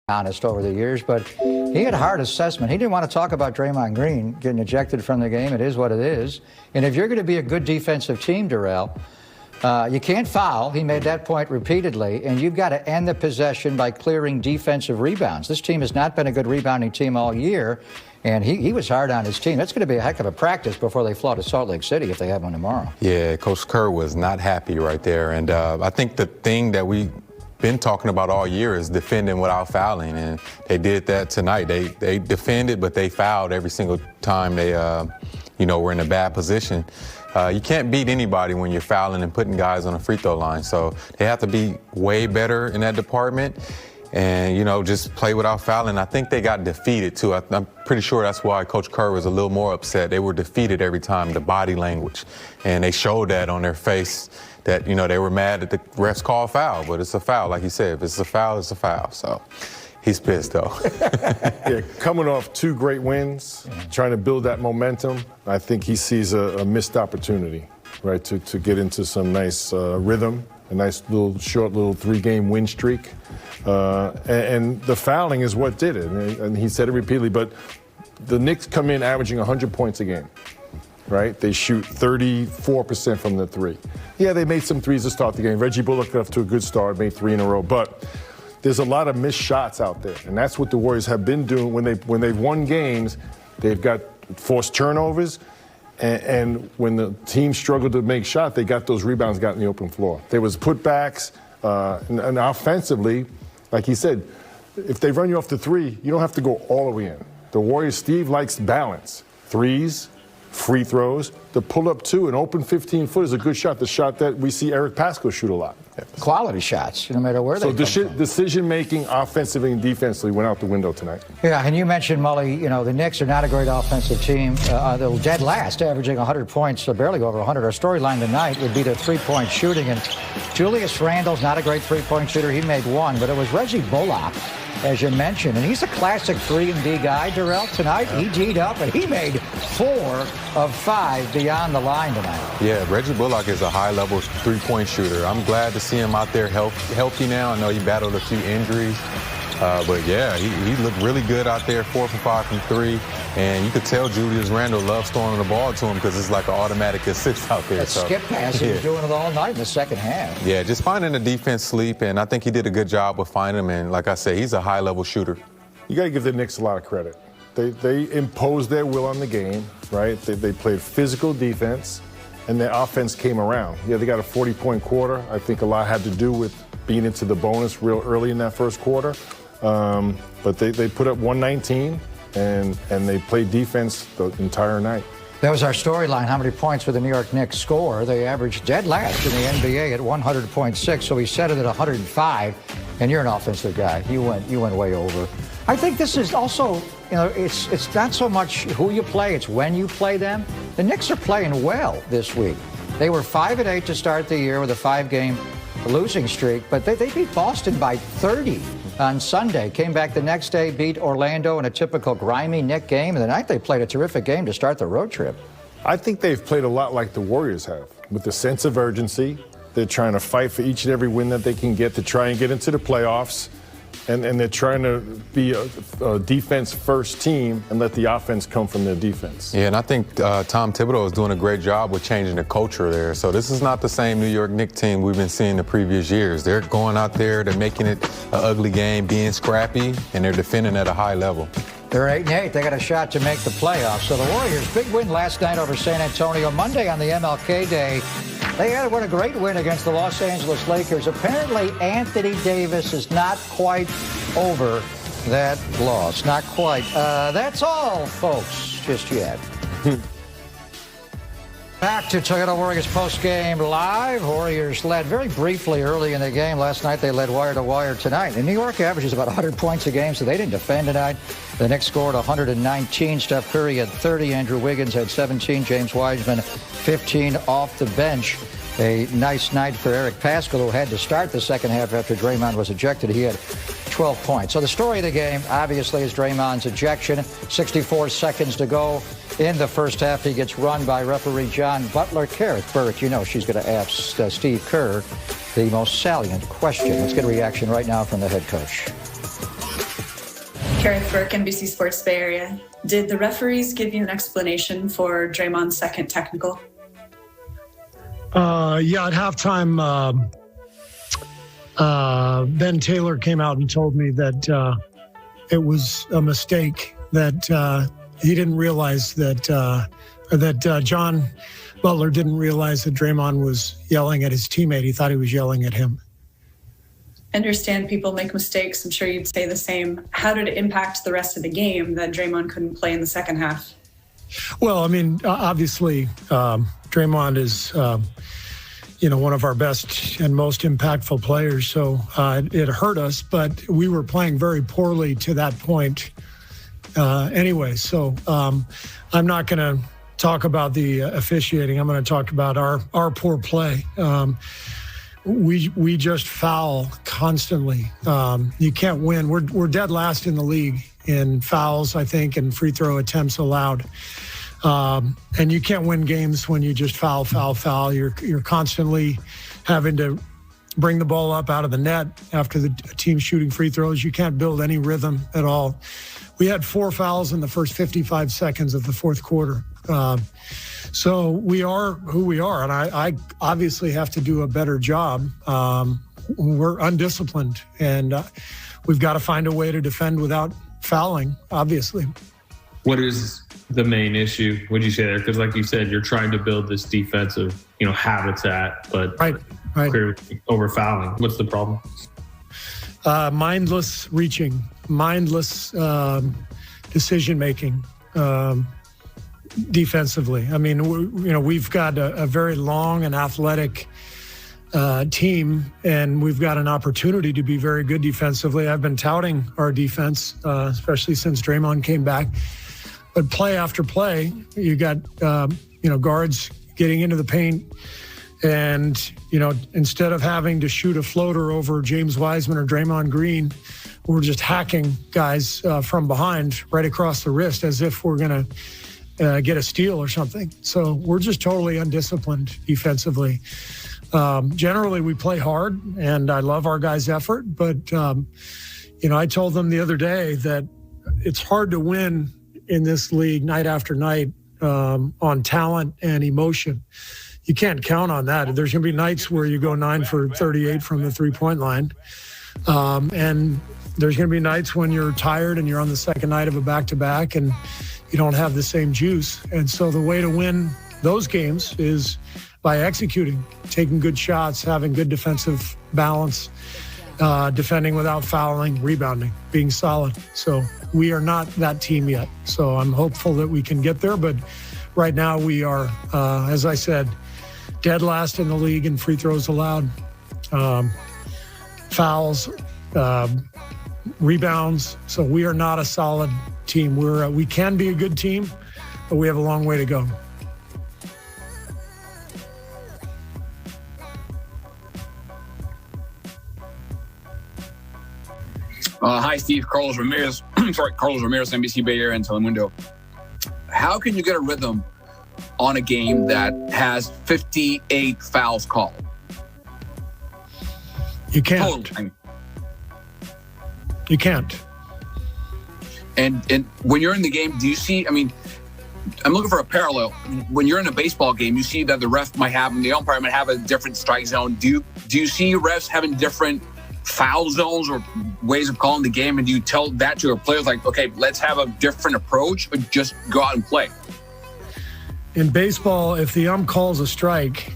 honest over the years, but he had a hard assessment. He didn't want to talk about Draymond Green getting ejected from the game. It is what it is. And if you're going to be a good defensive team, Darrell, you can't foul. He made that point repeatedly. And you've got to end the possession by clearing defensive rebounds. This team has not been a good rebounding team all year. And he was hard on his team. That's going to be a heck of a practice before they fly to Salt Lake City if they have one tomorrow. Yeah, Coach Kerr was not happy right there. And I think the thing that we've been talking about all year is defending without fouling. And they did that tonight. They defended, but they fouled every single time they, were in a bad position. You can't beat anybody when you're fouling and putting guys on a free throw line. So they have to be way better in that department. And, just play without fouling. I think they got defeated, too. I'm pretty sure that's why Coach Kerr was a little more upset. They were defeated every time, the body language. And they showed that on their face that, they were mad that the refs called foul. But it's a foul, like you said. If it's a foul, it's a foul. So he's pissed, though. Yeah, coming off 2 great wins, trying to build that momentum, I think he sees a missed opportunity, right, to get into some nice rhythm, a nice short 3-game win streak. And the fouling is what did it. And he said it repeatedly, but the Knicks come in averaging 100 points a game, right? They shoot 34% from the 3. Yeah, they made some threes to start the game. Reggie Bullock got off to a good start, made 3 in a row. But there's a lot of missed shots out there. And that's what the Warriors have been doing when they've won games. They've got forced turnovers. And when the team struggled to make shots, they got those rebounds, got in the open floor. There was putbacks, and offensively, like he said, if they run you off the 3, you don't have to go all the way in. The Warriors, Steve likes balance. Threes, free throws. The pull-up 2, an open 15-foot is a good shot. The shot that we see Eric Paschall shoot a lot. Quality shots, no matter where they come from. Decision-making, offensively and defensively, went out the window tonight. Yeah, and you mentioned, Mully, the Knicks are not a great offensive team. They're dead last, averaging 100 points, so barely over 100. Our storyline tonight would be the three-point shooting. And Julius Randle's not a great three-point shooter. He made 1, but it was Reggie Bullock, as you mentioned. And he's a classic 3-and-D guy, Darrell. Tonight, he G'd up, and he made 4 of 5 beyond the line tonight. Yeah, Reggie Bullock is a high-level three-point shooter. I'm glad to see him out there healthy now. I know he battled a few injuries. But, yeah, he looked really good out there, 4 for 5 from 3. And you could tell Julius Randle loves throwing the ball to him because it's like an automatic assist out there. That skip pass, he was doing it all night in the second half. Yeah, just finding the defense sleep, and I think he did a good job of finding him. And like I said, he's a high-level shooter. You got to give the Knicks a lot of credit. They imposed their will on the game, right? They played physical defense, and their offense came around. Yeah, they got a 40-point quarter. I think a lot had to do with being into the bonus real early in that first quarter. But they put up 119, and they played defense the entire night. That was our storyline. How many points would the New York Knicks score? They averaged dead last in the NBA at 100.6, so we set it at 105. And you're an offensive guy. You went way over. I think this is also, it's not so much who you play, it's when you play them. The Knicks are playing well this week. They were 5-8 to start the year with a 5-game losing streak, but they beat Boston by 30 on Sunday. Came back the next day, beat Orlando in a typical grimy Knick game. And the night they played a terrific game to start the road trip. I think they've played a lot like the Warriors have, with a sense of urgency. They're trying to fight for each and every win that they can get to try and get into the playoffs. And they're trying to be a defense-first team and let the offense come from their defense. Yeah, and I think Tom Thibodeau is doing a great job with changing the culture there. So this is not the same New York Knicks team we've been seeing the previous years. They're going out there, they're making it an ugly game, being scrappy, and they're defending at a high level. They're 8-8. They got a shot to make the playoffs. So the Warriors, big win last night over San Antonio. Monday on the MLK Day, they had a great win against the Los Angeles Lakers. Apparently, Anthony Davis is not quite over that loss. Not quite. That's all, folks, just yet. Back to Toyota Warriors post-game live. Warriors led very briefly early in the game. Last night they led wire to wire tonight. And New York averages about 100 points a game, so they didn't defend tonight. The Knicks scored 119. Steph Curry had 30. Andrew Wiggins had 17. James Wiseman 15 off the bench. A nice night for Eric Paschall, who had to start the second half after Draymond was ejected. He had 12 points. So the story of the game, obviously, is Draymond's ejection. 64 seconds to go in the first half. He gets run by referee John Butler. Kareth Burke, you know she's going to ask Steve Kerr the most salient question. Let's get a reaction right now from the head coach. Kareth Burke, NBC Sports Bay Area. Did the referees give you an explanation for Draymond's second technical? Yeah, at halftime, Ben Taylor came out and told me that it was a mistake, that he didn't realize that John Butler didn't realize that Draymond was yelling at his teammate. He thought he was yelling at him. I understand people make mistakes. I'm sure you'd say the same. How did it impact the rest of the game that Draymond couldn't play in the second half? Well, I mean, obviously, Draymond is, one of our best and most impactful players. So it hurt us, but we were playing very poorly to that point anyway. So I'm not going to talk about the officiating. I'm going to talk about our poor play. We just foul constantly. You can't win. We're dead last in the league in fouls, I think, and free throw attempts allowed. And you can't win games when you just foul. You're constantly having to bring the ball up out of the net after the team shooting free throws. You can't build any rhythm at all. We had 4 fouls in the first 55 seconds of the fourth quarter. So we are who we are, and I obviously have to do a better job. We're undisciplined, and we've got to find a way to defend without fouling, obviously. What is the main issue, would you say there? Because like you said, you're trying to build this defensive, habitat, but right. Clearly over fouling. What's the problem? Mindless reaching, mindless decision-making. Defensively, I mean, we've got a very long and athletic team, and we've got an opportunity to be very good defensively. I've been touting our defense, especially since Draymond came back. But play after play, you got guards getting into the paint, and instead of having to shoot a floater over James Wiseman or Draymond Green, we're just hacking guys from behind right across the wrist as if we're going to get a steal or something. So we're just totally undisciplined defensively. Generally, we play hard, and I love our guys' effort. But, I told them the other day that it's hard to win in this league night after night on talent and emotion. You can't count on that. There's going to be nights where you go 9 for 38 from the three-point line. And there's going to be nights when you're tired and you're on the second night of a back-to-back and you don't have the same juice. And so the way to win those games is by executing, taking good shots, having good defensive balance, defending without fouling, rebounding, being solid. So we are not that team yet. So I'm hopeful that we can get there. But right now we are, as I said, dead last in the league in free throws allowed, fouls, rebounds. So we are not a solid team. We can be a good team, but we have a long way to go. Hi, Steve. Carlos Ramirez, NBC Bay Area and Telemundo. How can you get a rhythm on a game that has 58 fouls called? You can't. Total. You can't. And when you're in the game, do you see, I'm looking for a parallel. When you're in a baseball game, you see that the ref might have, and the umpire might have a different strike zone. Do you see refs having different foul zones or ways of calling the game? And do you tell that to your players, like, okay, let's have a different approach, or just go out and play? In baseball, if the ump calls a strike,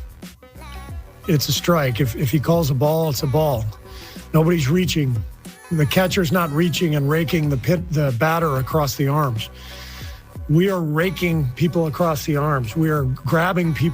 it's a strike. If he calls a ball, it's a ball. Nobody's reaching. The catcher's not reaching and raking the batter across the arms. We are raking people across the arms. We are grabbing people